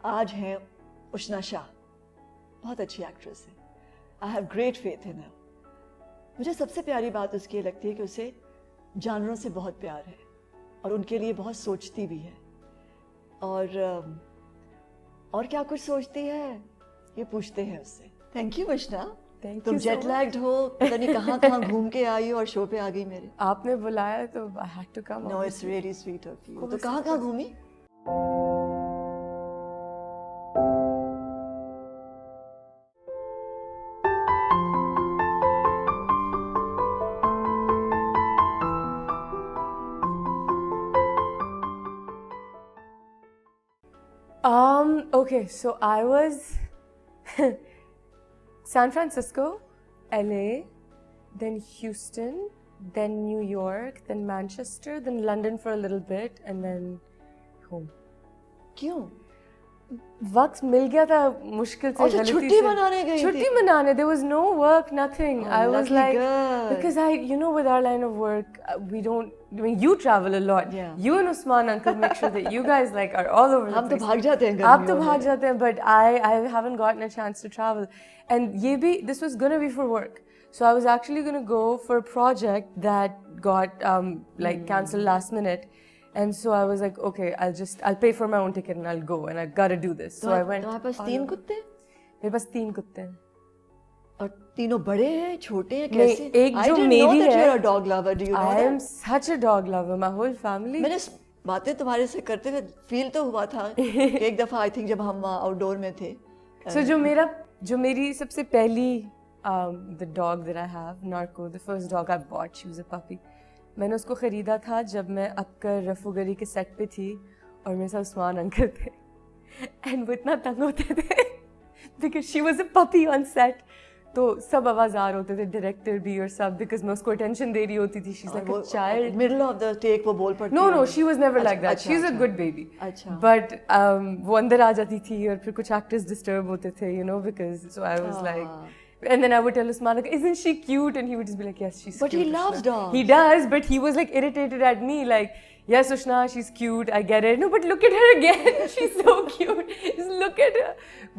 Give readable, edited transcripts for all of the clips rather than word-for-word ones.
आज हैं उष्णा शाह, बहुत अच्छी एक्ट्रेस है। I have great faith in her. मुझे सबसे प्यारी बात उसकी ये लगती है कि उसे जानवरों से बहुत प्यार है और उनके लिए बहुत सोचती भी है। और क्या कुछ सोचती है ये पूछते हैं उससे। थैंक यू उष्णा। तुम जेट लैग्ड हो, पता नहीं कहाँ घूम के आई हो और शो पे आ गई मेरे। आपने बुलाया तो I had to come. No, it's really sweet of you. तो कहाँ घूमी? Okay, so I was San Francisco, LA, then Houston, then New York, then Manchester, then London for a little bit, and then home. क्यों? वक्त मिल गया था मुश्किल से, गलती से। छुट्टी मनाने गई थी? छुट्टी मनाने, there was no work, nothing. Oh, I was like, girl. because with our line of work, we don't, I mean, you travel a lot. Yeah. You and Usman uncle make sure that you guys like are all over the place. हम तो भाग जाते हैं आप तो भाग जाते हैं, but I haven't gotten a chance to travel. And this was gonna be for work. So I was actually gonna go for a project that got cancelled last minute. And so I was like, okay, I'll pay for my own ticket and I'll go and I gotta do this. So I went. तुम्हारे पास 3 कुत्ते? मेरे पास 3 कुत्ते हैं। और तीनों बड़े हैं, छोटे हैं, कैसे? एक जो मेरी है। You're a dog lover. Do you know that? I am such a dog lover. My whole family. मैंने बातें तुम्हारे से करते हुए फील तो हुआ था कि एक दफा आई थिंक जब हम आउटडोर में थे। So जो मेरी सबसे पहली the dog that I have, Narco, the first dog I bought, she was a puppy. मैंने उसको ख़रीदा था जब मैं अक्कर रफूगरी के सेट पे थी और मेरे साथ उस्मान अंकल थे एंड वो इतना तंग होते थे because she was a puppy on set. तो सब आवाज़ार होते थे, डायरेक्टर भी और सब, बिकॉज मैं उसको अटेंशन दे रही होती थी। She is like a child. Middle of the take वो बोल पड़ती। No she was never like that. She is a good baby. अच्छा। बट वो अंदर आ जाती थी और फिर कुछ एक्टर्स डिस्टर्ब होते थे, because so I was like, and then I would tell Usman, isn't she cute? And he would just be like, yes, she's but cute. But he loves dogs. He does, but he was like irritated at me, like, yes, Ushna, she's cute, I get it. No, but look at her again. She's so cute. Just look at her.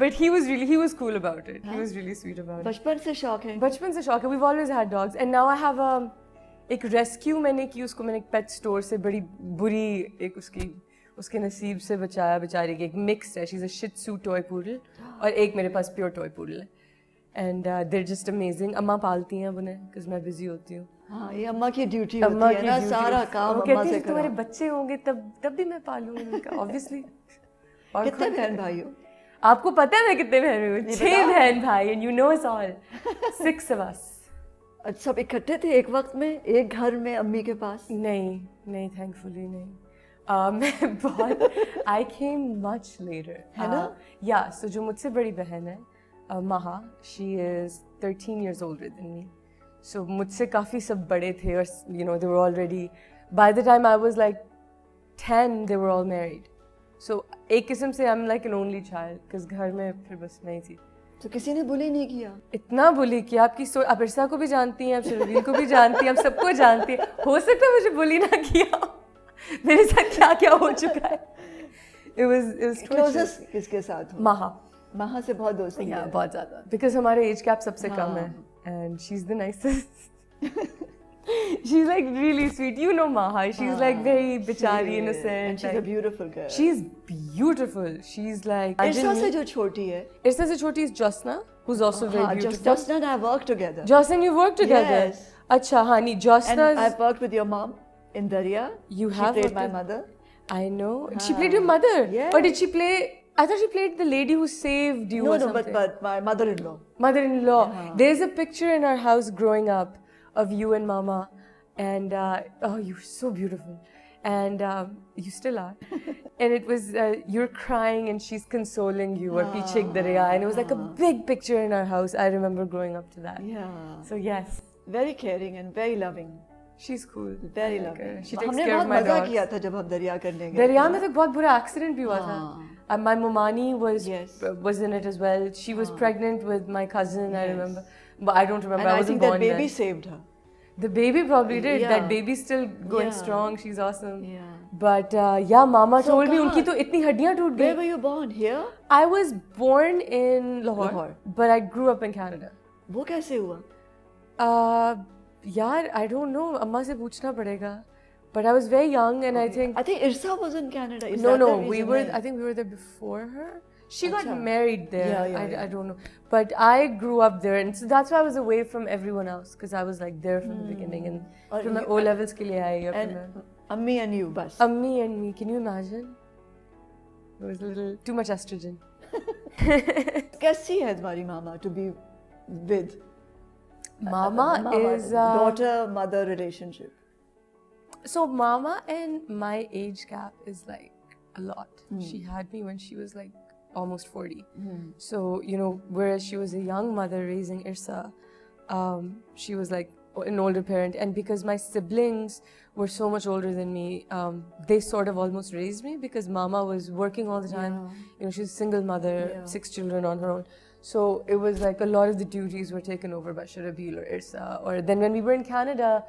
But he was cool about it. He was really sweet about it. बचपन से शौक है? बचपन से शौक है. We've always had dogs. And now I have एक rescue मैंने की, उसको मैंने एक pet store से बड़ी बुरी एक उसके नसीब से बचाया बेचारी की। एक mixed है. She's a Shih Tzu toy poodle और एक मेरे पास pure toy poodle है. And they're just amazing. अम्मा पालती हैं उन्हें because मैं busy होती हूँ। हाँ, ये अम्मा की ड्यूटी होती है ना, सारा काम अम्मा से करो। तुम्हारे बच्चे होंगे तब भी मैं पालूंगी उनका, obviously। कितने बहन भाई हो? आपको पता है मैं कितने बहन हूँ? 6 बहन भाई, and you know us all. 6 of us. सब इकट्ठे थे एक वक्त में एक घर में अम्मी के पास? नहीं thankfully नहीं। मैं बहुत I came much later. है ना? Yeah, so जो मुझसे बड़ी बहन है Maha, she is 13 years older than me. So मुझसे काफ़ी सब बड़े थे और they were already, by the time I was like 10 they were all married. So एक किस्म से I'm like an only child because घर में फिर बस नहीं थी। तो किसी ने बुली नहीं किया? इतना बुली किया। आप इरसा को भी जानती हैं, आप शर्वील को भी जानती हैं, आप सबको जानती हैं। हो सकता है मुझे बुली ना किया, मेरे साथ क्या हो चुका है। It was closest किसके साथ हो? माहा से बहुत दोस्ती है? बहुत ज़्यादा, बिकॉज हमारे एज गैप सबसे कम है and she is the nicest. She is like really sweet, you know Maha, she is like very बेचारी innocent, and she's a beautiful girl. She is beautiful, she is like इरसा से जो छोटी है? इरसा से छोटी is Josna, who's also very beautiful. Josna and I work together. Josna and you work together? Yes. अच्छा हाँ नहीं, Josna and I've worked with your mom in Darya. You have? She played my mother. I know. She played your mother? Yeah. Or did she play? I thought she played the lady who saved you or something. No, but my mother-in-law. Mother-in-law. There's a picture in our house growing up of you and Mama, and you're so beautiful, and you still are. And it was you're crying and she's consoling you, or Piche Ek Darya, and it was like a big picture in our house. I remember growing up to that. Yeah. So yes. Very caring and very loving. She's cool. Very loving. She takes care of my dogs. हमने बहुत मजा किया था जब हम दरिया करने गए। दरिया में तो बहुत बुरा एक्सीडेंट भी हुआ था। My Momani was in it as well. She was pregnant with my cousin, I remember. But I don't remember. And I wasn't born then. I think that baby saved her. The baby probably did. That baby's still going strong. She's awesome. Yeah. But yeah, Mama So told me कहाँ? उनकी तो इतनी हड्डियाँ टूट Where गई. were you born? Here? I was born in Lahore, Lahore. but I grew up in Canada. वो कैसे हुआ? यार, I don't know. अम्मा से पूछना पड़ेगा. But I was very young, and I think I think Irsa was in Canada. Is no, that no, the we reason were. then? I think we were there before her. She got Acha. married there. Yeah. I don't know, but I grew up there, and so that's why I was away from everyone else because I was like there from the beginning, and Or from my you- O levels के लिए आई And Ammi and you, bas. Ammi and me. Can you imagine? It was a little too much estrogen. कैसी है तुम्हारी मामा to be with? Mama is daughter mother relationship. So Mama and my age gap is like a lot. She had me when she was like almost 40. So, you know, whereas she was a young mother raising Irsa, she was like an older parent. And because my siblings were so much older than me, they sort of almost raised me because Mama was working all the time. You know, she's a single mother, 6 children on her own. So it was like a lot of the duties were taken over by Sharabil or Irsa. Or then when we were in Canada,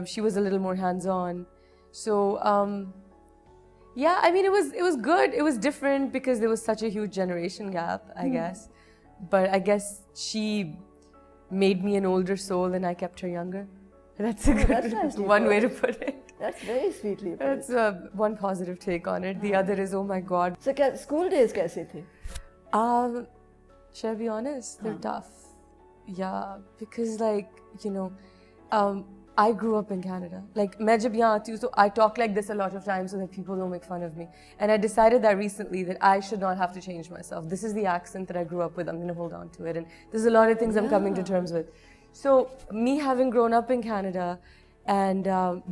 she was a little more hands-on. So yeah, I mean, it was good. It was different because there was such a huge generation gap, I guess. But I guess she made me an older soul and I kept her younger. That's a good that's nicely one way to put. put it. That's very sweetly put. That's one positive take on it. The other is, oh my God. So क्या school days कैसे थे? Should I be honest? They're tough. Yeah, because like, you know, I grew up in Canada. Like, मैं जब यहाँ आती हूँ, so I talk like this a lot of times so that people don't make fun of me. And I decided that recently that I should not have to change myself. This is the accent that I grew up with. I'm going to hold on to it. And there's a lot of things I'm coming to terms with. So me having grown up in Canada and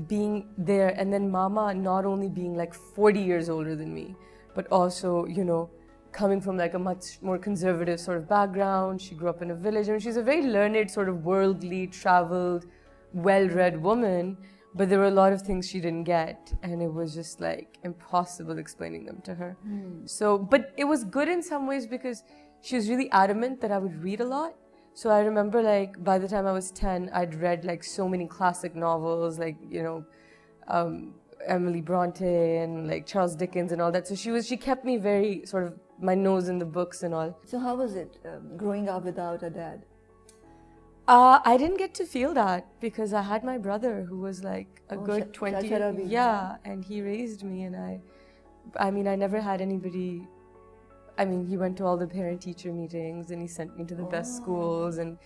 being there, and then Mama not only being like 40 years older than me, but also, you know, coming from like a much more conservative sort of background. She grew up in a village and she's a very learned, sort of worldly, traveled, well-read woman, but there were a lot of things she didn't get, and it was just like impossible explaining them to her. So, but it was good in some ways because she was really adamant that I would read a lot. So I remember like by the time I was 10, I'd read like so many classic novels, like, you know, Emily Bronte and like Charles Dickens and all that. So she kept me very sort of my nose in the books and all. So how was it growing up without a dad? I didn't get to feel that because I had my brother who was like a good 20. Sharabi. Yeah, and he raised me, and I mean, I never had anybody. I mean, he went to all the parent-teacher meetings and he sent me to the best schools, and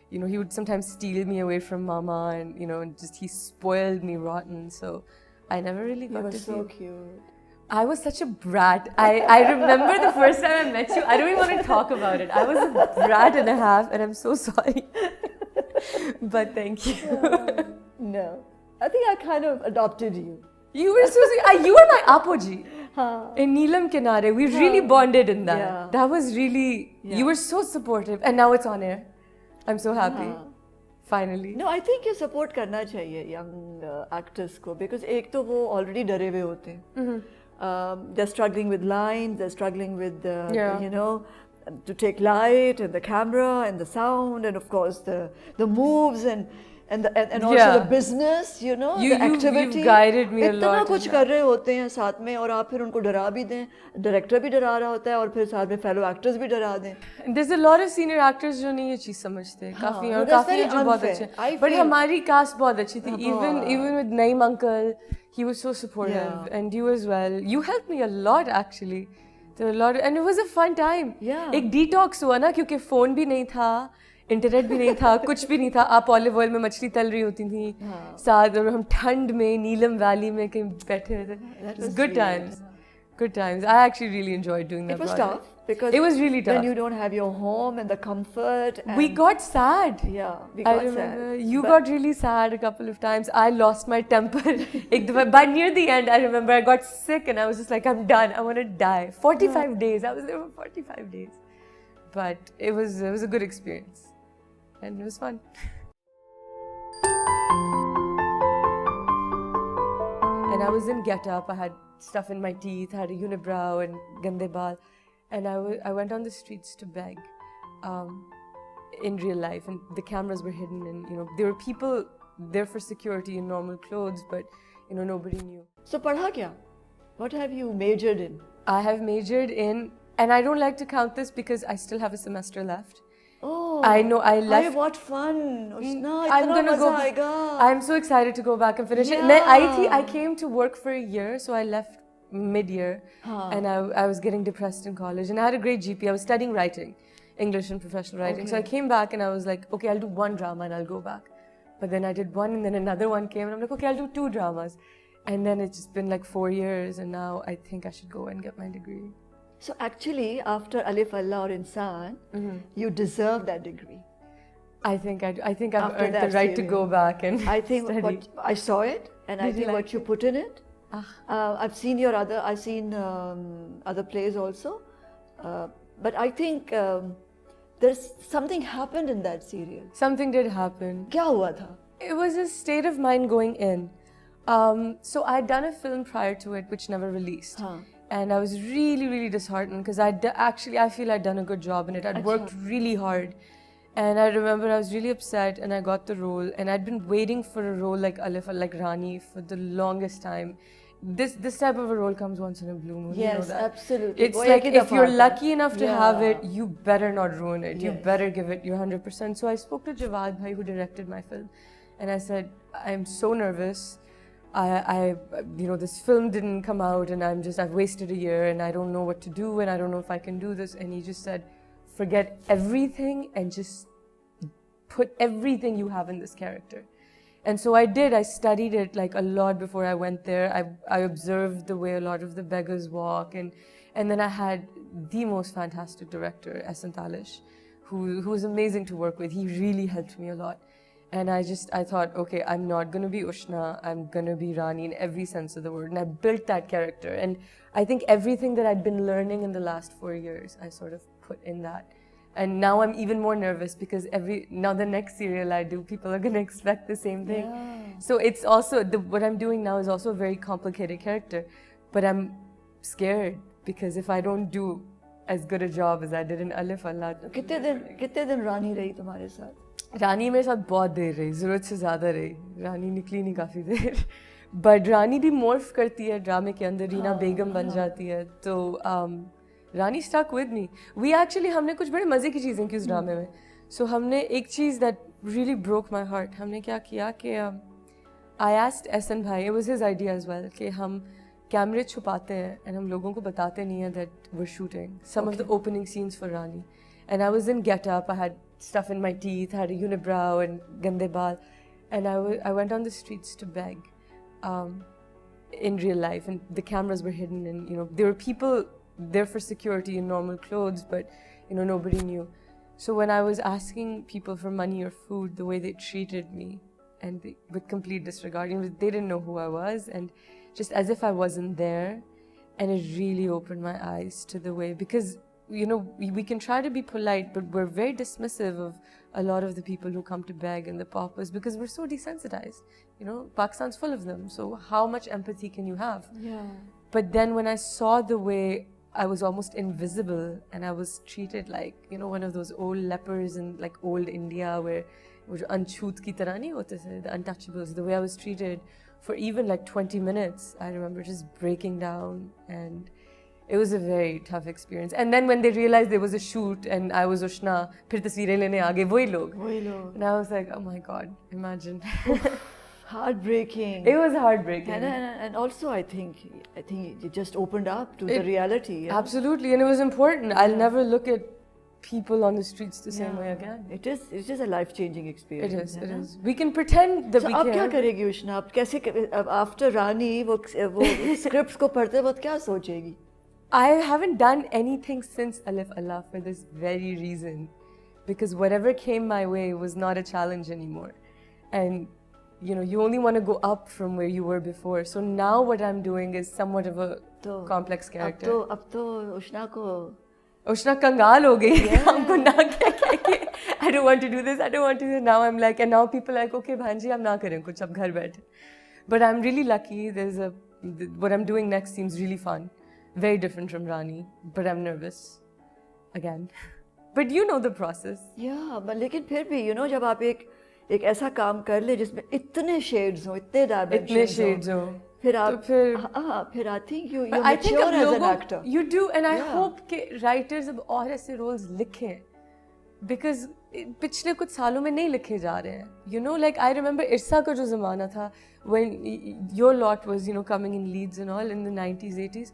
you know, he would sometimes steal me away from Mama, and you know, and just he spoiled me rotten. So I never really You got were to so feel. cute. I was such a brat. I remember the first time I met you. I don't even want to talk about it. I was a brat and a half, and I'm so sorry. But thank you. No. I think I kind of adopted you. You were so sweet. You were my apogee. Haan. In Neelam Kinare, we really bonded in that. Yeah. That was really, you were so supportive. And now it's on air. I'm so happy. Finally. No, I think you support करना चाहिए young actors को, because एक तो वो already डरे हुए होते हैं. They're struggling with lines, they're struggling with you know, to take light and the camera and the sound and of course the moves and also the business, you know, the activity. You've guided me a इतना lot. कुछ कर रहे होते हैं साथ में, और आप फिर उनको डरा भी दें, डायरेक्टर भी डरा रहा होता है और फिर साथ में फेलो एक्टर्स भी डरा दें. There's a lot of senior actors जो नहीं ये चीज समझते. काफी और that's काफी very हैं जो बहुत unfair. अच्छे. I But feel- हमारी cast बहुत अच्छी थी. Even with Naeem uncle, he was so supportive, Yeah. and you as well. You helped me a lot actually. There were a lot, and it was a fun time. Yeah. एक detox हुआ ना, क्योंकि phone भी नहीं था, internet भी नहीं था, कुछ भी नहीं था. आप ऑलिव ऑयल में मछली तल रही होती थी साथ, और हम ठंड में नीलम वैली में कहीं बैठे हुए थे. It was good times. Good times. I actually really enjoyed doing that. It was project. tough because It was really tough. when you don't have your home and the comfort. And We got sad. Yeah, we I got remember sad. you But- got really sad a couple of times. I lost my temper. By near the end, I remember I got sick and I was just like, I'm done. I want to die. 45 days. I was there for 45 days. But it was a good experience. And it was fun. And I was in Get Up. I had stuff in my teeth, I had a unibrow and gande baal. And I went on the streets to beg in real life. And the cameras were hidden, and you know, there were people there for security in normal clothes, but nobody knew. So पढ़ा क्या? What have you majored in? I have majored in, and I don't like to count this because I still have a semester left. Oh, I know I Hey, left. what fun! Ushna, I'm इतना gonna मजा go. आएगा. I'm so excited to go back and finish it. I came to work for a year, so I left mid-year, and I was getting depressed in college, and I had a great GP. I was studying writing, English and professional writing. So I came back and I was like, okay, I'll do one drama and I'll go back. But then I did one, and then another one came, and I'm like, okay, I'll do 2 dramas. And then it's just been like 4 years, and now I think I should go and get my degree. So actually, after Alif Allah or Insan, you deserve that degree. I think I've After earned the that right to serial. go back and I think study. what I saw it, and I Did you think like what you put in it. I've seen your I've seen other plays also, but I think there's something happened in that serial. Something did happen. क्या हुआ था? It was a state of mind going in. So I'd done a film prior to it, which never released. And I was really, really disheartened because I feel I'd done a good job in it. I'd worked really hard. And I remember I was really upset, and I got the role. And I'd been waiting for a role like Alif, like Rani, for the longest time. This type of a role comes once in a blue moon. Yes, you know that. absolutely. It's वो like एक ही if दफा you're आता है. lucky enough to have it, you better not ruin it. You Yes. better give it your 100%. So I spoke to Jawad Bhai, who directed my film, and I said, I'm so nervous. This film didn't come out, and I've wasted a year, and I don't know what to do, and I don't know if I can do this. And he just said, forget everything and just put everything you have in this character. And so I did. I studied it like a lot before I went there. I observed the way a lot of the beggars walk, and then I had the most fantastic director, Ehsan Talish, who was amazing to work with. He really helped me a lot. And I thought, okay, I'm not going to be Ushna, I'm going to be Rani in every sense of the word. And I built that character. And I think everything that I'd been learning in the last 4 years, I sort of put in that. And now I'm even more nervous because now the next serial I do, people are going to expect the same thing. Yeah. So it's also, what I'm doing now is also a very complicated character. But I'm scared because if I don't do as good a job as I did in Alif Allah. कितने दिन रानी रही तुम्हारे साथ? रानी मेरे साथ बहुत देर रही, ज़रूरत से ज़्यादा रही. रानी निकली नहीं काफ़ी देर. बट रानी भी मॉर्फ करती है ड्रामे के अंदर, रीना बेगम बन जाती है. तो रानी स्टक विद मी. हमने कुछ बड़े मज़े की चीज़ें की उस ड्रामे में. सो हमने एक चीज़ that really broke my heart, हमने क्या किया कि आई आस्क्ड एहसन भाई, it was his idea as well, कि हम कैमरे छुपाते हैं एंड हम लोगों को बताते नहीं हैं that we are shooting some of the opening scenes for Rani. And I was in getup, I had stuff in my teeth, had a unibrow and gande baal, and I went on the streets to beg in real life, and the cameras were hidden, and there were people there for security in normal clothes, but nobody knew. So when I was asking people for money or food, the way they treated me, and with complete disregard, they didn't know who I was, and just as if I wasn't there, and it really opened my eyes to the way, because we can try to be polite, but we're very dismissive of a lot of the people who come to beg and the paupers because we're so desensitized. Pakistan's full of them. So how much empathy can you have? Yeah. But then when I saw the way I was almost invisible and I was treated like, one of those old lepers in like old India where anchut ki tarah nahi hote the untouchables, the way I was treated for even like 20 minutes, I remember just breaking down, and it was a very tough experience. And then when they realized there was a shoot and I was Ushna, phir tasveerein lene aa gaye wohi log. And I was like, oh my God, imagine. Heartbreaking. It was heartbreaking. And also I think it just opened up to the reality. Yeah? Absolutely, and it was important. I'll never look at people on the streets the same way again. It is a life-changing experience. It is. We can pretend that we अब care. क्या करेगी उष्णा? अब कैसे after रानी वो scripts को पढ़ते वक्त क्या सोचेगी? I haven't done anything since Alif Allah for this very reason, because whatever came my way was not a challenge anymore, and you only want to go up from where you were before. So now what I'm doing is somewhat of a complex character. अब तो उष्णा कंगाल हो गई हमको ना कह के I don't want to do this, I don't want to do this. Now I'm like, and now people are like, okay भांजी हम ना करें कुछ, अब घर बैठे. But I'm really lucky. What I'm doing next seems really fun. Very different from Rani, but I'm nervous again. But you know the process. Yeah, but लेकिन फिर भी जब आप एक ऐसा काम कर ले जिसमें इतने शेड्स हो, इतने डायमेंशंस इतने shades हो फिर आप तो फिर हाँ फिर I think you I think mature अब एज एन लोगों actor you do and I Yeah. hope कि writers अब और ऐसे roles लिखें because पिछले कुछ सालों में नहीं लिखे जा रहे हैं you know like I remember इरसा का जो ज़माना था when your lot was you know coming in leads and all in the 90s 80s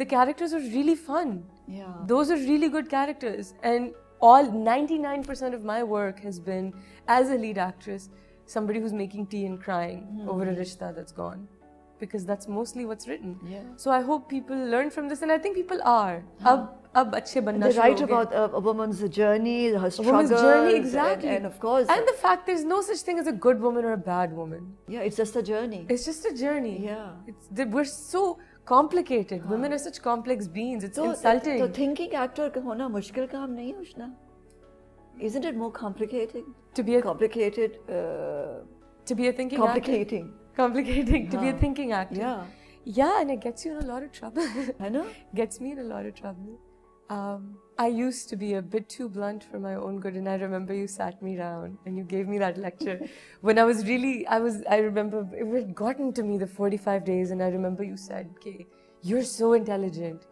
the characters were really fun Yeah. those are really good characters and all 99% of my work has been as a lead actress somebody who's making tea and crying over a rishta that's gone because that's mostly what's written Yeah. so I hope people learn from this and I think people are ab अच्छे बनना They शुरू write हो गए about a woman's journey, her a struggles, woman's journey exactly and of course, and the fact there's no such thing as a good woman or a bad woman yeah, it's just a journey. it's just a journey Yeah. we're so complicated women are such complex beings it's insulting तो thinking actor का होना मुश्किल काम नहीं है उष्णा? Isn't it more complicated? to be a Complicated, to be a thinking actor complicating. complicating to be a thinking actor Yeah, yeah and it gets you in a lot of trouble I know. gets me in a lot of trouble. I used to be a bit too blunt for my own good, and I remember you sat me down and you gave me that lecture when I was really, I remember it had gotten to me the 45 days, and I remember you said, "Okay, you're so intelligent.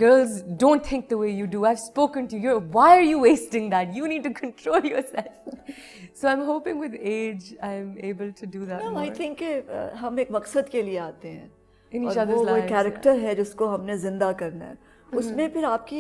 Girls don't think the way you do. I've spoken to you. Why are you wasting that? You need to control yourself." So I'm hoping with age I'm able to do that No, more. I think हम एक मकसद के लिए आते हैं In each और other's वो lives, character है जिसको हमने जिंदा करना है उसमें फिर आपकी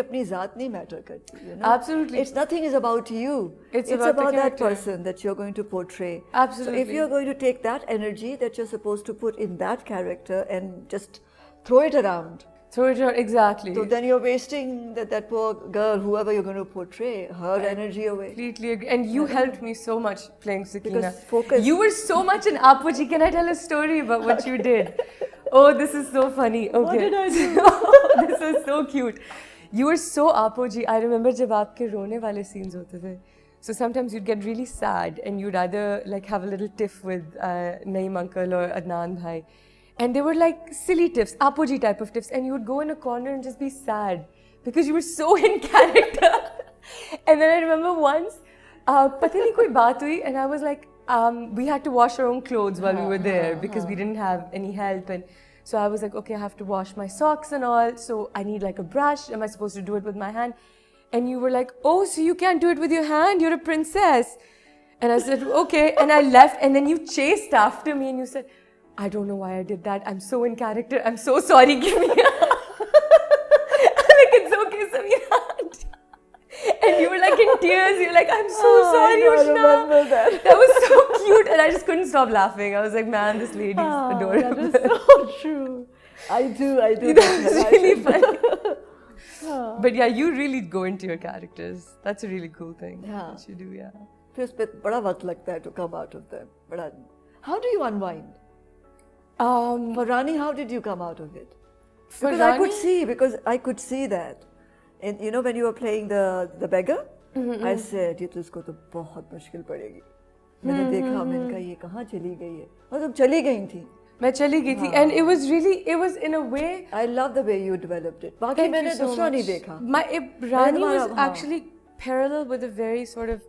अपनी जात नहीं मैटर करती you know? Absolutely. It's nothing is about you. It's about the that character. person that you're going to portray. Absolutely. So if you're going to take that energy that you're supposed to put in that character and just throw it around, Throw it out, exactly. so then you're wasting that poor girl, whoever you're going to portray, her energy away. Completely agree. And you helped me so much playing Sakina. Because focus. You were so much in Apuji. Can I tell a story about what you did? Oh, this is so funny. Okay. What did I do? This is so cute. You were so Apuji. I remember जब आपके रोने वाले scenes होते थे. So sometimes you'd get really sad and you'd either like have a little tiff with Naeem uncle or Adnan bhai. And they were like silly tiffs, Apuji type of tiffs. And you would go in a corner and just be sad because you were so in character. And then I remember once, pata nahi koi baat hui, and I was like, we had to wash our own clothes while we were there because we didn't have any help. And so I was like, okay, I have to wash my socks and all. So I need like a brush. Am I supposed to do it with my hand? And you were like, oh, so you can't do it with your hand? You're a princess. And I said, okay. And I left. And then you chased after me and you said, I don't know why I did that. I'm so in character. I'm so sorry. Give me a I'm like, it's okay, Samira. And you were like in tears. You're like, I'm so sorry, I Ushna. remember that. That was so cute. And I just couldn't stop laughing. I was like, man, this lady's adorable. That is so true. I do. That was really funny. But yeah, you really go into your characters. That's a really cool thing Yeah. that you do, yeah. फिर उस पे बड़ा वक्त लगता है to come out of them. बड़ा. How do you unwind? For Rani, how did you come out of it? For Because I could see that. And you know when you were playing the beggar, I said ये तो इसको तो बहुत मुश्किल पड़ेगी. मैंने देखा मैंने कहा ये कहाँ चली गई है और तुम चली गई थी. मैं चली गई थी and it was in a way I love the way you developed it. बाकी Thank you मैंने so दूसरा नहीं much. देखा. Rani तुम्हारा- was हाँ. actually parallel with a very sort of,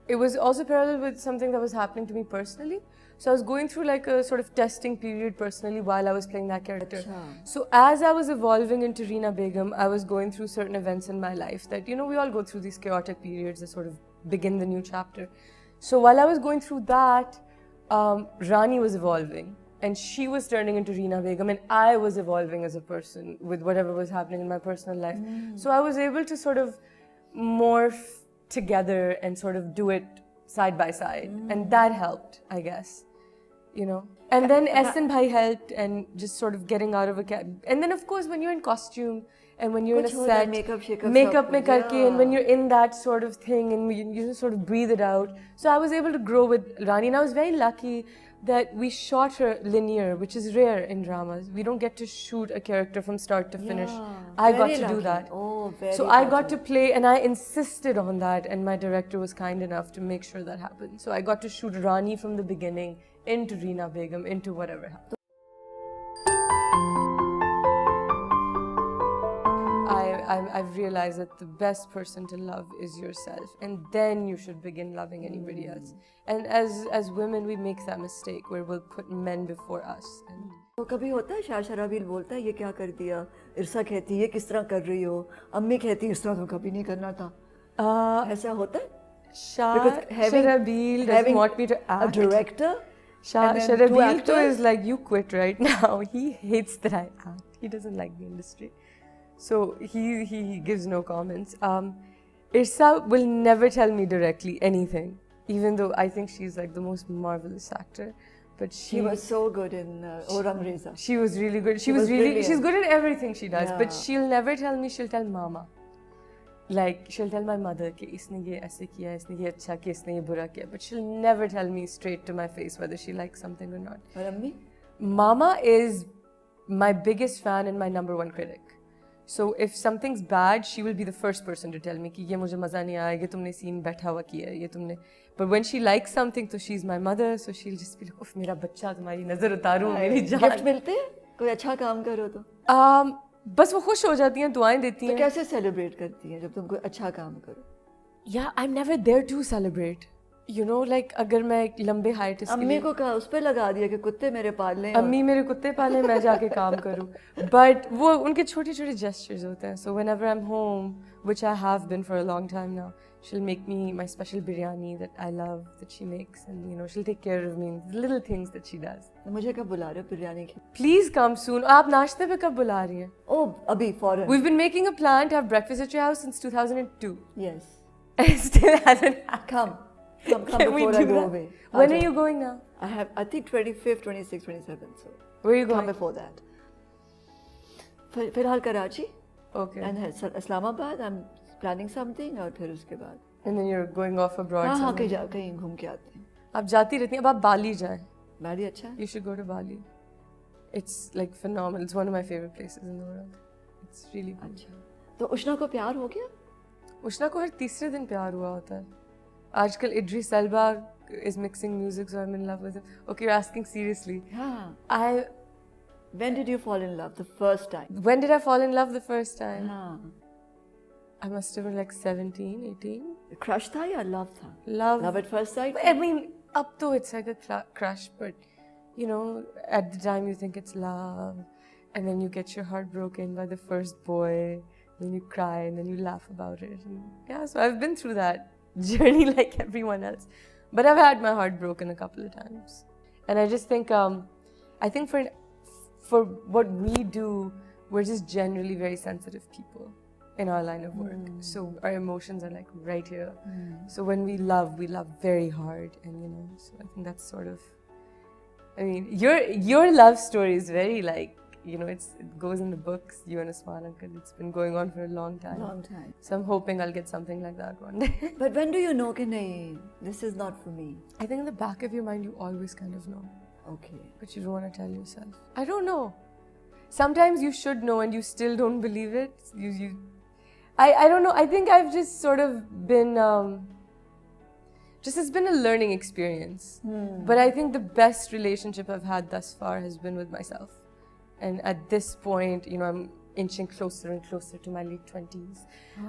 it was also parallel with something that was happening to me personally. So I was going through like a sort of testing period personally while I was playing that character. Achha. So as I was evolving into Reena Begum, I was going through certain events in my life that, you know, we all go through these chaotic periods that sort of begin the new chapter. So while I was going through that, Rani was evolving. And she was turning into Reena Begum, and I was evolving as a person with whatever was happening in my personal life. So I was able to sort of morph together and sort of do it side by side. And that helped, I guess, you know. And then Ehsan Bhai helped and just sort of getting out of a cab. And then, of course, when you're in costume and when you're in a कुछ होता है, set, makeup, shake-up, makeup सब में कुछ, करके, and yeah. when you're in that sort of thing and you just sort of breathe it out. So I was able to grow with Rani, and I was very lucky that we shot her linear, which is rare in dramas. We don't get to shoot a character from start to finish. I got Very to do lucky. that. Oh, very So I got lucky. to play, and I insisted on that, and my director was kind enough to make sure that happened. So I got to shoot Rani from the beginning into Reena Begum, into whatever happened. I've realized that the best person to love is yourself, and then you should begin loving anybody else. And as women, we make that mistake where we'll put men before us. And तो कभी होता है शाह शराबील बोलता है ये क्या कर दिया, इरसा कहती है ये किस तरह कर रही हो, अम्मी कहती है इस तरह तो कभी नहीं करना था, ऐसा होता है? Shah Because Sharabil doesn't want me to a act. director, Shah and then two Sharabil too actors. is like, you quit right now. He hates that I act. He doesn't like the industry. So he gives no comments. Irsa will never tell me directly anything, even though I think she's like the most marvelous actor. But she was so good in Orang Reza. She was really good. She was brilliant. She's good at everything she does. Yeah. But she'll never tell me, she'll tell mama. Like, she'll tell my mother कि इसने ये ऐसे किया, इसने ये अच्छा किया, इसने ये बुरा किया. But she'll never tell me straight to my face whether she likes something or not. और अम्मी? Mama is my biggest fan and my #1 critic. So if something's bad, she will be the first person to tell me कि ये मुझे मज़ा नहीं आया, ये तुमने scene बैठा हुआ किया, ये तुमने. But when she likes something, so she's my mother, so she'll just be like, उफ मेरा बच्चा तुम्हारी नज़र उतारूँ मेरी जान. गिफ्ट मिलते हैं कोई अच्छा काम करो तो? बस वो खुश हो जाती हैं, दुआएं देती हैं. तो कैसे सेलिब्रेट करती हैं जब तुम कोई अच्छा काम करो? Yeah, I'm never there to celebrate. You know, like अगर मैं एक लंबे hiatus के अम्मी लिए को कहा उस पे लगा दिया कि कुत्ते मेरे पाल लें. अम्मी मेरे कुत्ते पाले मैं जाके काम करूं. But वो उनके छोटे छोटे gestures होते हैं. So whenever I'm home, which I have been for a long time now, she'll make me my special biryani that I love, that she makes, and you know she'll take care of me. The little things that she does. मुझे कब बुला रहे हो बिरयानी की? Please come soon. आप नाश्ते पे कब बुला रही हैं? Oh, अभी foreign. We've been making a plan to have breakfast at your house since 2002. Yes. And it still hasn't happened. Come Can we before I do go that? away. When are you going now? I think 25th, 26th, 27th. So Where are you come going? before that. फिलहाल Karachi. Okay. And Islamabad. I'm planning something और फिर उसके बाद. And then you're going off abroad. हाँ somewhere. कहीं घूम के आते हैं. आप जाती रहती हैं. अब आप बाली जाएं. बाली अच्छा है? You should go to Bali. It's like phenomenal. It's one of my favorite places in the world. It's really good. अच्छा. तो उष्णा को प्यार हो गया? उष्णा को हर तीसरे दिन प्यार हुआ होता है. आजकल Idris Elba is mixing music, so I'm in love with him. Okay, you're asking seriously. हाँ. When did you fall in love the first time? When did I fall in love the first time? हाँ. I must have been like 17, 18. Crush था या love था? Love. Love at first sight? I mean, up to it's like a crush, but you know, at the time you think it's love, and then you get your heart broken by the first boy, then you cry, and then you laugh about it. And yeah, so I've been through that journey like everyone else, but I've had my heart broken a couple of times, and I just think, I think for what we do, we're just generally very sensitive people in our line of work. So our emotions are like right here. So when we love very hard, and you know, so I think that's sort of, I mean, your love story is very like, you know, it goes in the books, you and Usman Uncle. It's been going on for a long time. Long time. So I'm hoping I'll get something like that one day. But when do you know कि नहीं, this is not for me? I think in the back of your mind you always kind of know, Okay. but you don't want to tell yourself. I don't know. Sometimes you should know and you still don't believe it. I don't know. I think I've just sort of been, it's been a learning experience. But I think the best relationship I've had thus far has been with myself. And at this point, you know, I'm inching closer and closer to my late 20s.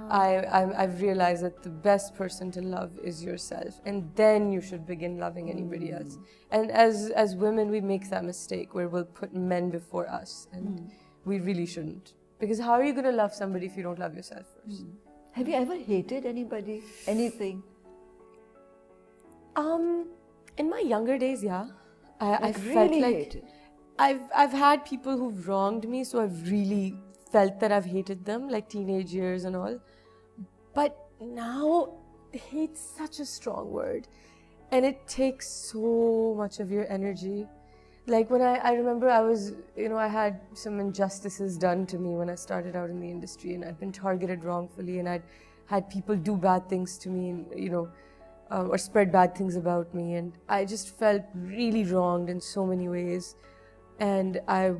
I've realized that the best person to love is yourself. And then you should begin loving anybody else. And as women, we make that mistake where we'll put men before us. And we really shouldn't. Because how are you going to love somebody if you don't love yourself first? Have you ever hated anybody? Anything? In my younger days, yeah. I felt really like hated? I've had people who've wronged me, so I've really felt that I've hated them, like teenage years and all. But now, hate's such a strong word. And it takes so much of your energy. Like when I remember I was, you know, I had some injustices done to me when I started out in the industry, and I'd been targeted wrongfully, and I'd had people do bad things to me, and, you know, or spread bad things about me, and I just felt really wronged in so many ways. And I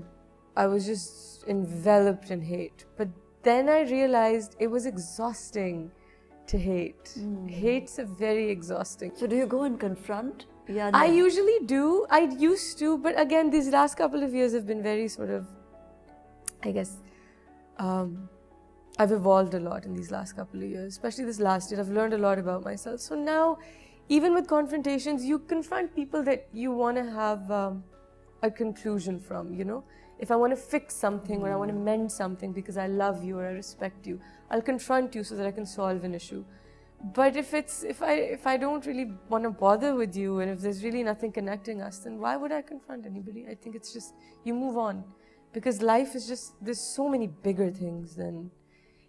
was just enveloped in hate. But then I realized it was exhausting to hate. Hate's a very exhausting. So do you go and confront? Yeah, I usually do. I used to, but again, these last couple of years have been very sort of, I guess, I've evolved a lot in these last couple of years, especially this last year. I've learned a lot about myself. So now, even with confrontations, you confront people that you want to have a conclusion from, you know? If I want to fix something or I want to mend something because I love you or I respect you, I'll confront you so that I can solve an issue. But if I don't really want to bother with you and if there's really nothing connecting us, then why would I confront anybody? I think it's just, you move on. Because life is just, there's so many bigger things than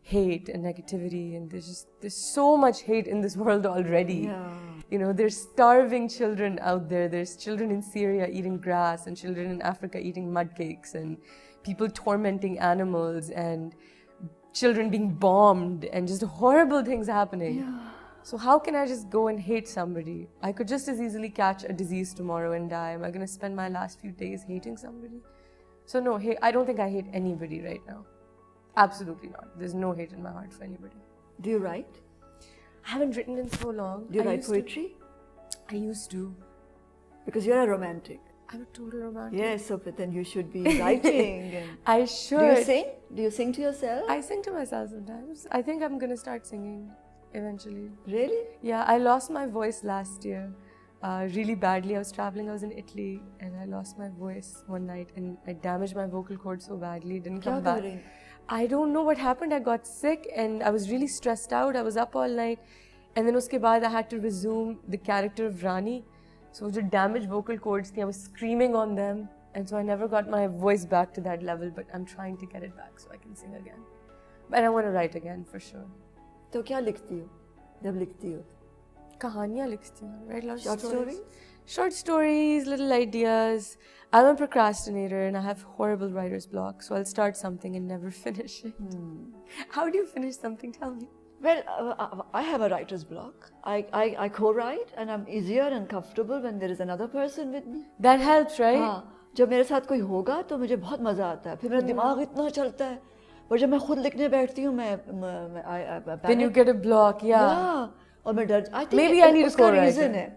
hate and negativity, and there's so much hate in this world already. Yeah. You know, there's starving children out there. There's children in Syria eating grass and children in Africa eating mud cakes and people tormenting animals and children being bombed and just horrible things happening. Yeah. So how can I just go and hate somebody? I could just as easily catch a disease tomorrow and die. Am I going to spend my last few days hating somebody? So no, I don't think I hate anybody right now. Absolutely not. There's no hate in my heart for anybody. Do you write? I haven't written in so long. Do you write poetry? I used to. Because you're a romantic. I'm a total romantic. Yes, so but then you should be writing. And I should. do you sing? Do you sing to yourself? I sing to myself sometimes. I think I'm going to start singing eventually. Really? Yeah, I lost my voice last year really badly. I was traveling, I was in Italy, and I lost my voice one night and I damaged my vocal cord so badly, it didn't come back. I don't know what happened. I got sick and I was really stressed out. I was up all night. And then uske baad I had to resume the character of Rani. So the damaged vocal cords, I was screaming on them. And so I never got my voice back to that level, but I'm trying to get it back so I can sing again. But I want to write again for sure. तो क्या लिखती हो जब लिखती हो? कहानियाँ लिखती हूँ, write a lot of Short stories? Short stories, little ideas. I'm a procrastinator and I have horrible writer's block, so I'll start something and never finish it. How do you finish something? Tell me. Well, I have a writer's block. I co-write and I'm easier and comfortable when there is another person with me. That helps, right? हाँ, जब मेरे साथ कोई होगा तो मुझे बहुत मजा आता है. फिर मेरा दिमाग इतना चलता है. और जब मैं खुद लिखने बैठती हूँ मैं Then you get a block, yeah. और मैं डर. I think Maybe I need a उसका co-writer. reason है.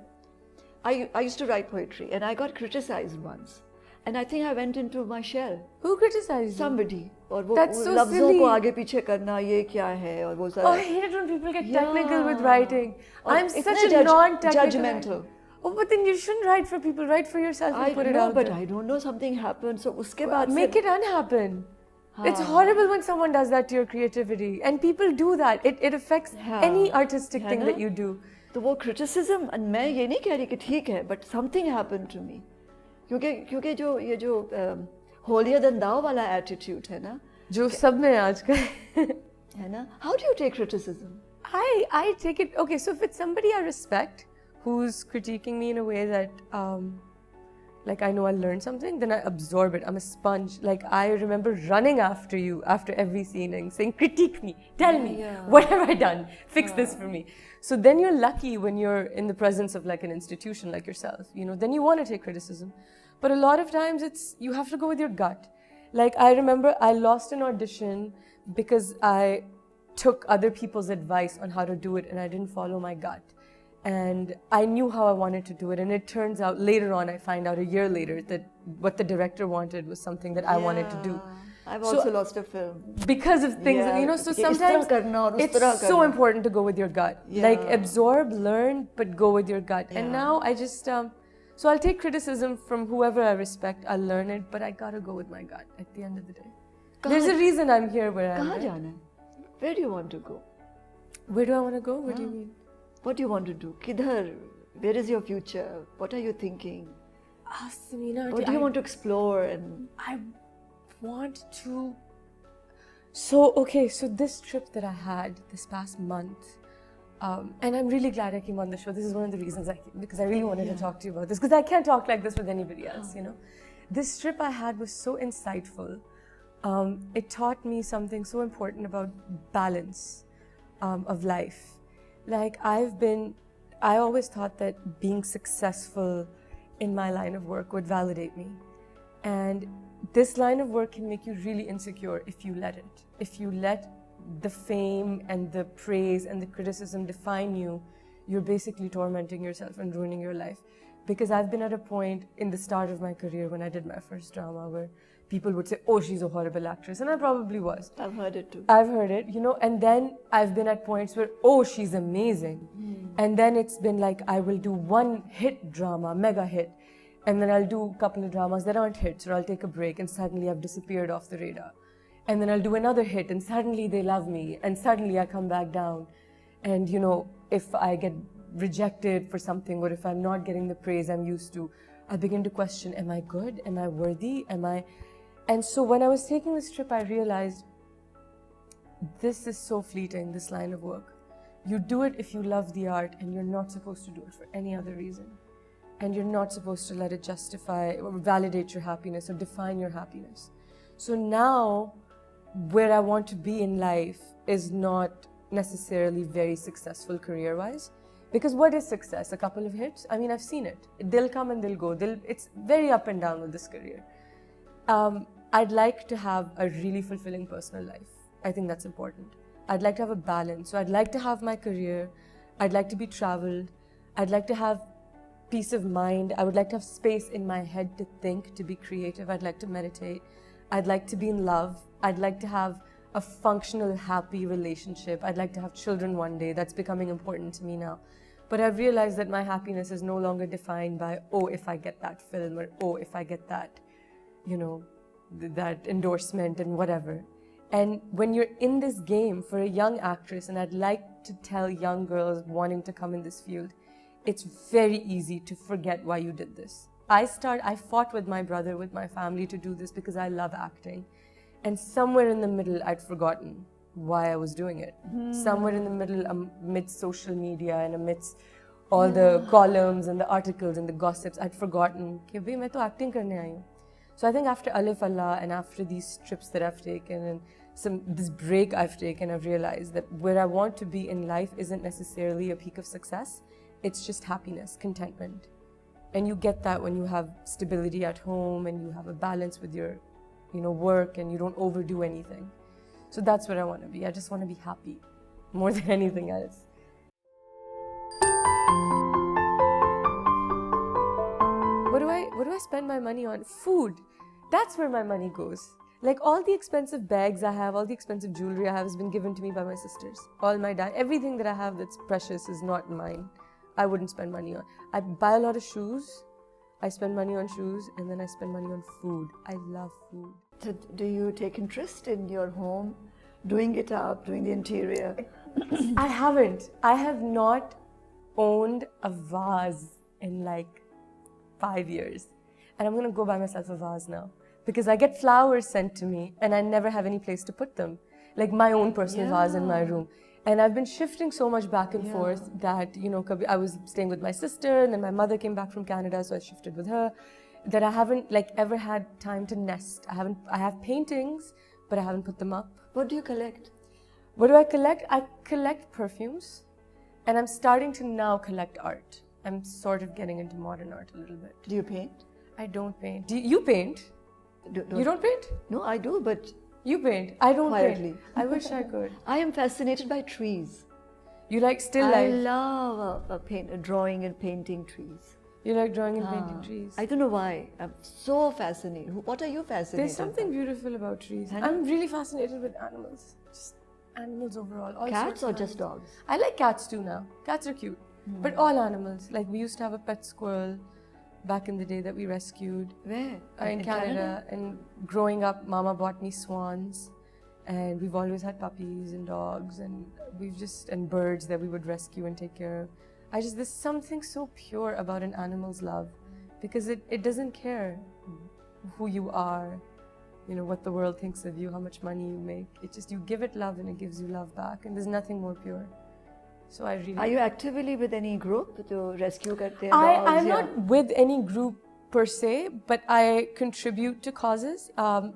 I used to write poetry and I got criticized once. And I think I went into my shell. Who criticized you? Somebody. और वो That's so Lafzon silly. को आगे पीछे करना ये क्या है और वो सारा. Oh, I hate it when people get technical with writing. और I'm इतने such a non-technical. judgmental. Oh, but then you shouldn't write for people. Write for yourself and I put it know, out but there. I don't know, something happened. So उसके बाद Make it unhappen. It's horrible when someone does that to your creativity. And people do that. It affects any artistic thing that you do. तो वो criticism, and मैं ये नहीं कह रही कि ठीक है, but something happened to me. क्योंकि जो ये जो holier than thou वाला attitude है ना, जो सब में आजकल है ना. How do you take criticism? I take it, okay, so if it's somebody I respect who's critiquing me in a way that like I know I learned something, then I absorb it. I'm a sponge. Like I remember running after you after every scene and saying, critique me, tell me, what have I done? Fix this for me. So then you're lucky when you're in the presence of like an institution like yourself, you know, then you want to take criticism. But a lot of times you have to go with your gut. Like I remember I lost an audition because I took other people's advice on how to do it and I didn't follow my gut. And I knew how I wanted to do it, and it turns out later on I find out a year later that what the director wanted was something that I wanted to do. I've also lost a film because of things, you know. So sometimes it's so important to go with your gut. Like absorb, learn, but go with your gut. And now I just so I'll take criticism from whoever I respect. I'll learn it, but I gotta go with my gut at the end of the day. There's a reason I'm here where I'm. कहाँ जाना है? Where do you want to go? Where do I want to go? What do you mean? What do you want to do? Kidhar? Where is your future? What are you thinking? Samina, what do you want to explore? And I want to. So this trip that I had this past month, and I'm really glad I came on the show. This is one of the reasons I came, because I really wanted to talk to you about this, because I can't talk like this with anybody else, you know. This trip I had was so insightful. It taught me something so important about balance of life. Like I always thought that being successful in my line of work would validate me. And this line of work can make you really insecure if you let it. If you let the fame and the praise and the criticism define you, you're basically tormenting yourself and ruining your life. Because I've been at a point in the start of my career when I did my first drama where people would say, oh, she's a horrible actress. And I probably was. I've heard it too. I've heard it, and then I've been at points where, oh, she's amazing. And then it's been like, I will do one hit drama, mega hit. And then I'll do a couple of dramas that aren't hits, or I'll take a break and suddenly I've disappeared off the radar. And then I'll do another hit and suddenly they love me and suddenly I come back down. And, if I get rejected for something or if I'm not getting the praise I'm used to, I begin to question, am I good? Am I worthy? And so when I was taking this trip, I realized this is so fleeting, this line of work. You do it if you love the art and you're not supposed to do it for any other reason. And you're not supposed to let it justify or validate your happiness or define your happiness. So now, where I want to be in life is not necessarily very successful career-wise. Because what is success? A couple of hits? I mean, I've seen it. They'll come and they'll go. It's very up and down with this career. I'd like to have a really fulfilling personal life. I think that's important. I'd like to have a balance. So I'd like to have my career. I'd like to be traveled. I'd like to have peace of mind. I would like to have space in my head to think, to be creative. I'd like to meditate. I'd like to be in love. I'd like to have a functional, happy relationship. I'd like to have children one day. That's becoming important to me now. But I've realized that my happiness is no longer defined by, oh, if I get that film, or oh, if I get that, that endorsement and whatever. And when you're in this game for a young actress, and I'd like to tell young girls wanting to come in this field, it's very easy to forget why you did this. I fought with my brother, with my family to do this because I love acting. And somewhere in the middle, I'd forgotten why I was doing it. Somewhere in the middle, amidst social media and amidst all the columns and the articles and the gossips, I'd forgotten कि भाई मैं तो acting करने आई हूँ. So I think after Alif Allah and after these trips that I've taken and this break I've taken, I've realized that where I want to be in life isn't necessarily a peak of success. It's just happiness, contentment. And you get that when you have stability at home and you have a balance with your, work and you don't overdo anything. So that's where I want to be. I just want to be happy more than anything else. What do I spend my money on? Food. That's where my money goes. Like all the expensive bags I have, all the expensive jewelry I have has been given to me by my sisters. All my everything that I have that's precious is not mine. I wouldn't spend money on. I buy a lot of shoes. I spend money on shoes and then I spend money on food. I love food. So do you take interest in your home, doing it up, doing the interior? I haven't. I have not owned a vase in like 5 years. And I'm going to go buy myself a vase now. Because I get flowers sent to me and I never have any place to put them. Like my own personal vase in my room. And I've been shifting so much back and forth that, I was staying with my sister and then my mother came back from Canada, so I shifted with her, that I haven't ever had time to nest. I have paintings, but I haven't put them up. What do you collect? What do I collect? I collect perfumes and I'm starting to now collect art. I'm sort of getting into modern art a little bit. Do you paint? I don't paint. Do you paint? You don't paint? No, I do, but you paint. I don't quietly. paint. I wish I could. I am fascinated by trees. You like still I life? love drawing and painting trees. You like drawing and painting trees? I don't know why. I'm so fascinated. What are you fascinated There's something beautiful about trees. I'm really fascinated with animals. Just animals overall. All Cats sorts or of just animals. dogs? I like cats too now. Cats are cute. But all animals. Like we used to have a pet squirrel back in the day that we rescued. Where? In Canada. And growing up, Mama bought me swans. And we've always had puppies and dogs and and birds that we would rescue and take care of. There's something so pure about an animal's love because it doesn't care who you are, what the world thinks of you, how much money you make. It's just you give it love and it gives you love back and there's nothing more pure. So I really... Are you actively with any group to rescue dogs? I'm not with any group per se, but I contribute to causes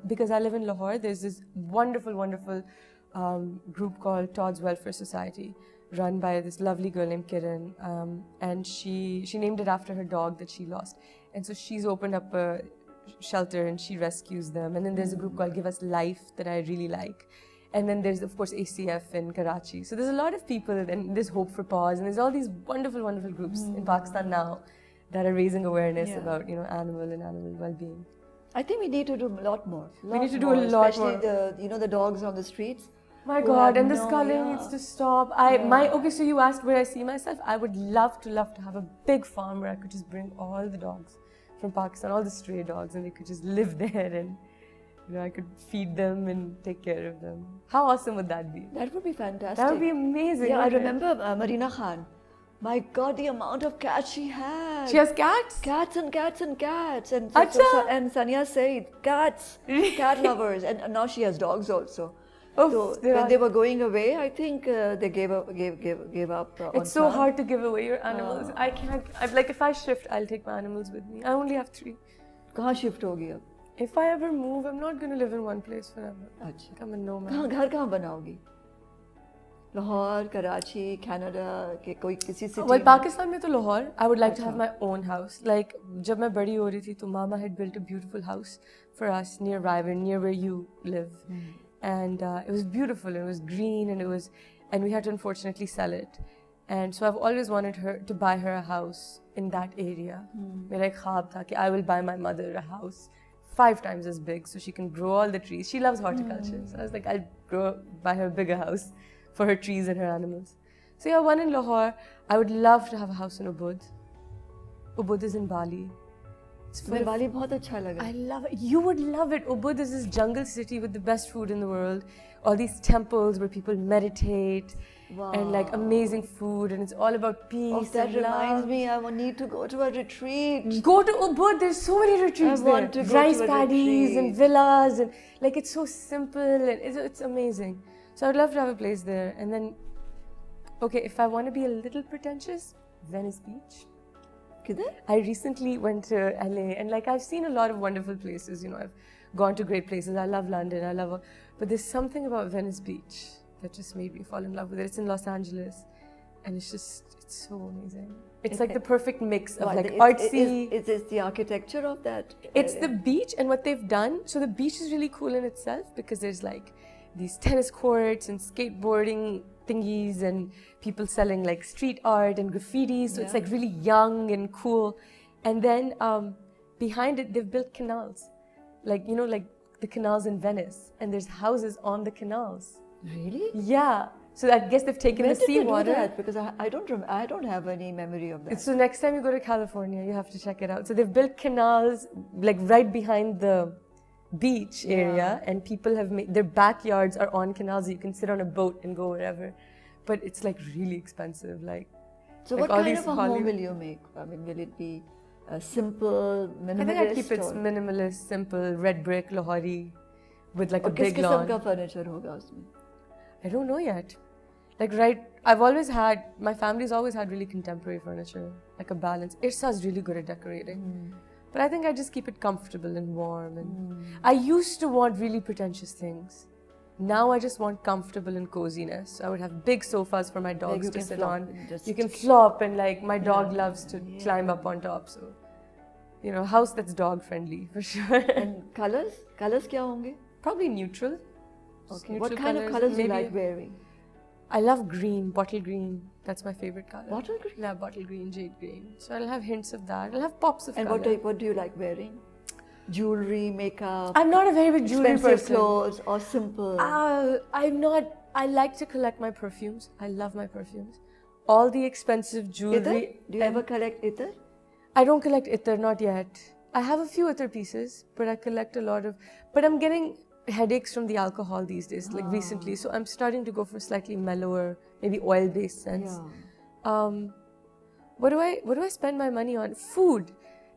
because I live in Lahore. There's this wonderful, wonderful group called Todd's Welfare Society, run by this lovely girl named Kiran, and she named it after her dog that she lost. And so she's opened up a shelter and she rescues them. And then there's a group called Give Us Life that I really like. And then there's, of course, ACF in Karachi. So there's a lot of people, and there's Hope for Paws, and there's all these wonderful, wonderful groups in Pakistan now that are raising awareness about, animal and animal well-being. I think we need to do a lot more. We need to do a lot especially more. the dogs on the streets. My who God, have and this no- culling yeah. needs to stop. Okay, so you asked where I see myself. I would love to have a big farm where I could just bring all the dogs from Pakistan, all the stray dogs, and they could just live there, and I could feed them and take care of them. How awesome would that be? That would be fantastic. That would be amazing. Yeah, I wouldn't it? remember Marina Khan. My God, the amount of cats she had. She has cats? Cats and cats and cats. And Acha. and Sanya said, cats, cat lovers. And now she has dogs also. Oof, So when they were going away, I think they gave up. On It's so Sam. hard to give away your animals. I can't. Like if I shift, I'll take my animals with me. I only have 3. कहाँ shift होगी अब? If I ever move, I'm not going to live in one place forever. अच्छा. I'm a nomad. कहाँ घर कहाँ बनाओगी? Lahore, Karachi, Canada के कोई किसी सिटी Well, Pakistan में तो Lahore. I would like to have my own house. Like जब मैं बड़ी हो रही थी, तो Mama had built a beautiful house for us near Ryburn, near where you live, and it was beautiful. It was green, and we had to unfortunately sell it. And so I've always wanted her to buy her a house in that area. मेरा एक ख्वाब था कि I will buy my mother a house 5 times as big so she can grow all the trees. She loves horticulture, so I was like, I'll buy her a bigger house for her trees and her animals. So yeah, one in Lahore. I would love to have a house in Ubud. Ubud is in Bali. It's full मैं of- बाली बहुत अच्छा लगा. I love it. You would love it. Ubud is this jungle city with the best food in the world. All these temples where people meditate and like amazing food, and it's all about peace. Oh, that and reminds love. me, I will need to go to a retreat. Go to Ubud. There's so many retreats I want there. to go Rice to a paddies retreat. and villas, and like it's so simple and it's amazing. So I would love to have a place there. And then, okay, if I want to be a little pretentious, Venice Beach. किधर? I recently went to LA, and like I've seen a lot of wonderful places. I've gone to great places. I love London. But there's something about Venice Beach that just made me fall in love with it. It's in Los Angeles, and it's so amazing. It's like the perfect mix of like artsy. It's the architecture of that. It's the beach and what they've done. So the beach is really cool in itself because there's like these tennis courts and skateboarding thingies and people selling like street art and graffiti. So it's like really young and cool. And then behind it, they've built canals. Like, like the canals in Venice. And there's houses on the canals. Really? Yeah. So I guess they've taken When the did they do seawater. that? Because I don't have any memory of that. So next time you go to California, you have to check it out. So they've built canals like right behind the beach area, and people have made their backyards are on canals. You can sit on a boat and go wherever, but it's like really expensive. So like what all kind these of a home Hollywood- will you make? I mean, will it be simple, minimalist? I think I'd keep it or- minimalist, simple, red brick, Lahori, with like a और किस big किस्म lawn. का furniture होगा उसमें? I don't know yet. My family's always had really contemporary furniture, like a balance. Irsa's really good at decorating. But I think I just keep it comfortable and warm. And I used to want really pretentious things. Now I just want comfortable and coziness. I would have big sofas for my dogs you to can sit flop on. and just- You can flop, and like my dog loves to climb up on top. So, house that's dog friendly for sure. And colors? Colors क्या होंगे? Probably neutral. Just Okay. neutral What kind of colors do you maybe- like wearing? I love green, bottle green. That's my favorite color. Bottle green? Yeah, bottle green, jade green. So I'll have hints of that. I'll have pops of And color. what do you like wearing? Jewelry, makeup, I'm not a very big jewelry expensive person. clothes, or simple? I'm not. I like to collect my perfumes. I love my perfumes. All the expensive Ittar? jewelry. Do you ever collect ittar? I don't collect ittar, not yet. I have a few ittar pieces, but I collect a lot of. But I'm getting headaches from the alcohol these days, like recently. So I'm starting to go for slightly mellower, maybe oil-based scents. Yeah. What do I spend my money on? Food.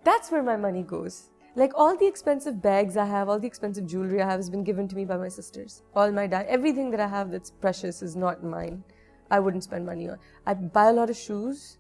That's where my money goes. Like all the expensive bags I have, all the expensive jewelry I have has been given to me by my sisters. All my dad, everything that I have that's precious is not mine. I wouldn't spend money on. I buy a lot of shoes.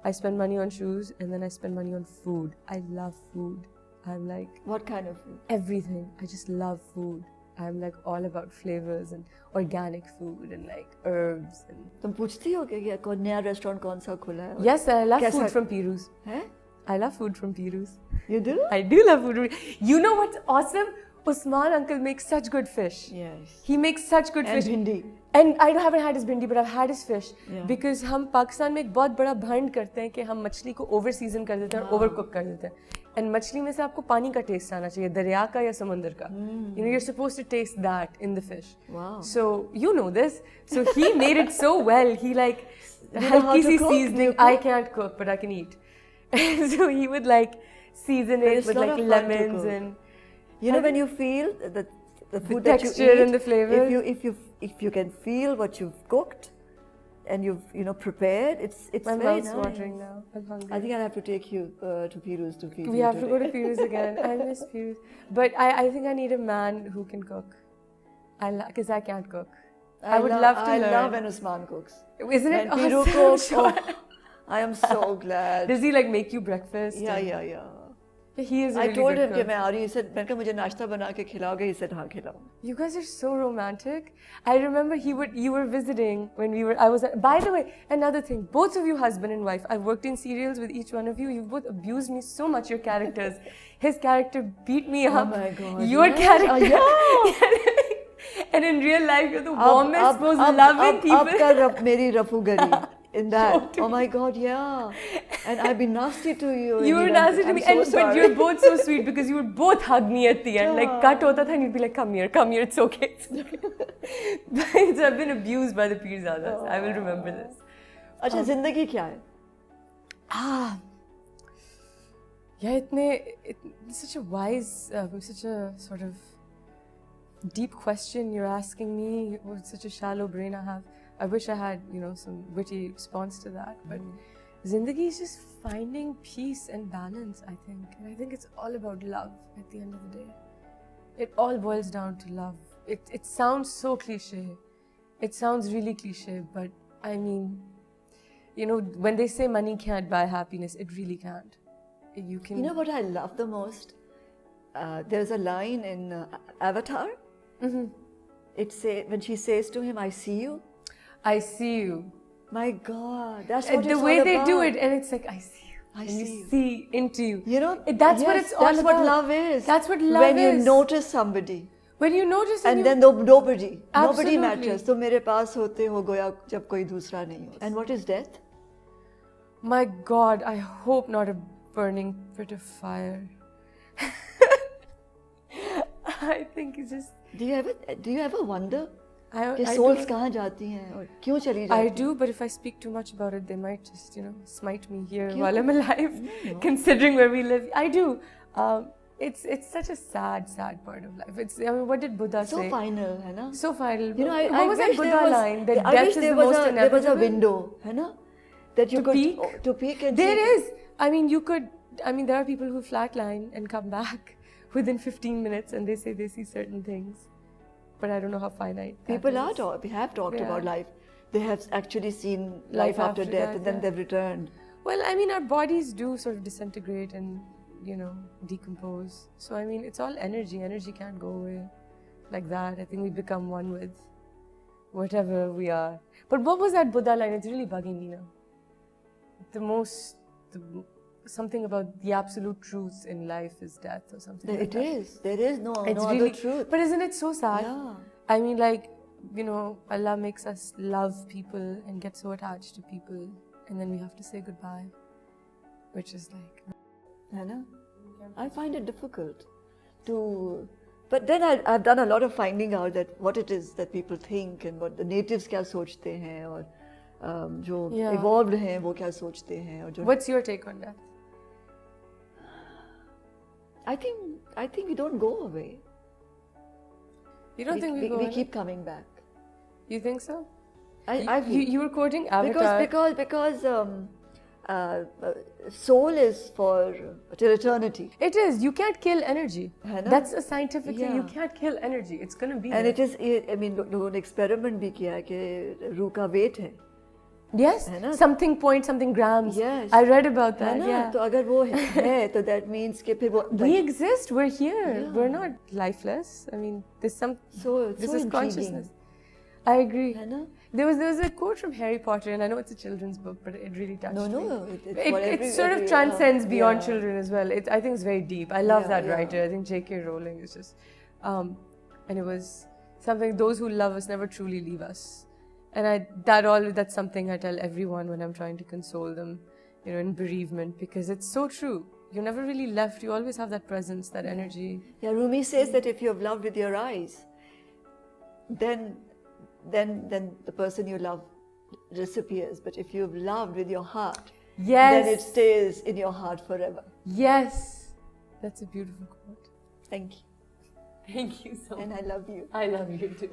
I spend money on shoes, and then I spend money on food. I love food. I'm like What kind of food? everything. I just love food. I'm like all about flavors and organic food and like herbs and. तुम पूछती हो कि कौन नया restaurant कौन सा खुला है? Yes, I love कैसा- food from Pirus. हैं? I love food from Pirus. You do? I do love food. You know what's awesome? Usman uncle makes such good fish. Yes. He makes such good And fish. bhindi. And I haven't had his bhindi, but I've had his fish. Yeah. Because हम पाकिस्तान में एक बहुत बड़ा भंड करते हैं कि हम मछली को ओवर सीजन कर देते हैं और ओवर कुक कर देते हैं. and मछली में से आपको पानी का taste आना चाहिए, दरिया का या समुंदर का. You know, you're supposed to taste that in the fish. Wow. So you know this. So he made it so well. He like You know how halki to si cook? Do seasoning. you I cook? can't cook, but I can eat. So he would like season But it it's with a lot like of fun to lemons cook. and You know when you feel the food that you texture eat, and the flavor. if you can feel what you've cooked and you've prepared, it's my very mouth's nice. watering now. I'm hungry. I think I'll have to take you to Piru's to feed We you have to go today. to Pirus again. I miss Pirus. But I think I need a man who can cook. Because I can't cook. I would love to I learn. love when Usman cooks. Isn't it When Piru awesome? cooks, Sure. I am so glad. Does he like make you breakfast? Yeah, and- yeah, yeah. Yeah, he is a I really told good him कि cook. मैं आ रही हूँ. He said, मैंने कहा मुझे नाश्ता बना के खिलाओगे? He said हाँ खिलाऊँ. You guys are so romantic. I remember you were visiting when I was by the way, another thing, both of you husband and wife, I've worked in serials with each one of you. You've both abused me so much, your characters. His character beat me Oh up. my God. Your yes. character. Yeah. And in real life, you're the warmest, most loving people. अब का मेरी रफूगरी in that. Shocked Oh my God, yeah. And I've been nasty to you. You were Neelam. nasty to I'm me, so but sorry. you're both so sweet because you would both hug me at the end. Like cut hota tha, and you'd be like, "Come here, it's okay." But I've been abused by the Peerzadas. I will remember this. अच्छा जिंदगी क्या है? Yeah, it's such a wise, such a sort of deep question you're asking me. With such a shallow brain I have. I wish I had, some witty response to that. But Zindagi is just finding peace and balance, I think. And I think it's all about love at the end of the day. It all boils down to love. It sounds so cliche. It sounds really cliche, but I mean, when they say money can't buy happiness, it really can't. You can. You know what I love the most? There's a line in Avatar. Mm-hmm. When she says to him, "I see you." I see you. My God, that's what The it's way all they do about. it, and it's like, I see you. I and see you you. see into you. yes, That's what it's all that's about. what love is. That's what love when is. you notice somebody. When you notice And you, then nobody Absolutely. matters. तो मेरे पास होते हो गया जब कोई दूसरा नहीं हो. And what is death? my God, I hope not a burning pit of fire. I think it's just. Do you ever wonder कि I souls do. कहाँ जाती हैं और क्यों चली जाती I हैं? do, but if I speak too much about it, they might just, smite me here Kyun? while I'm alive, No. considering where we live. I do. It's such a sad part of life. What did Buddha So say? final, है ना? So final. I what was that wish Buddha there was, line? That I death wish is there the was most a there was a inevitable? window, है ना? That you To could peek? to peek and There see. is. I mean, there are people who flatline and come back within 15 minutes and they say they see certain things. But I don't know how finite that People is. we have talked Yeah. about life. They have actually seen Life life after after death, that, and then yeah. they've returned. Well, I mean, our bodies do sort of disintegrate and, decompose. So, I mean, it's all energy. Energy can't go away like that. I think we become one with whatever we are. But what was that Buddha line? It's really bugging me now. Something about the absolute truth in life is death or something like It that. is. There is no It's other really, truth. But isn't it so sad? Yeah. I mean, Allah makes us love people and get so attached to people, and then we have to say goodbye, which is like. है ना? I find it difficult to. But then I've done a lot of finding out that what it is that people think and what the natives क्या सोचते हैं और जो Yeah. evolved हैं वो क्या सोचते हैं और जो. What's your take on that? I think we don't go away. You don't think we go? we on keep coming back. it? You think so? I feel You were quoting Avatar. because soul is for till eternity. It is. You can't kill energy. है ना? That's a scientific thing. You Yeah. can't kill energy. It's gonna be And there. it is, I mean, लोगों ने experiment भी किया है कि रूह का weight है. Yes. है ना? Something grams. Yes. I read about है that. ना? Yeah. तो अगर वो है तो that means कि फिर वो We exist. We're here. Yeah. We're not lifeless. I mean, this is intriguing. consciousness. I agree. है ना? There was a quote from Harry Potter, and I know it's a children's book, but it really touched No, me. it's It, for it every- sort of every- transcends beyond yeah. children as well. I think it's very deep. I love Yeah, that yeah. writer. I think J.K. Rowling is just, and it was something. Those who love us never truly leave us, and that's something I tell everyone when I'm trying to console them, in bereavement, because it's so true. you're never really left. You always have that presence, that energy. Yeah, Rumi says that if you have loved with your eyes, then the person you love disappears. But if you've loved with your heart, Yes. then it stays in your heart forever. Yes. That's a beautiful quote. Thank you. Thank you so much. And I love you. I love you too.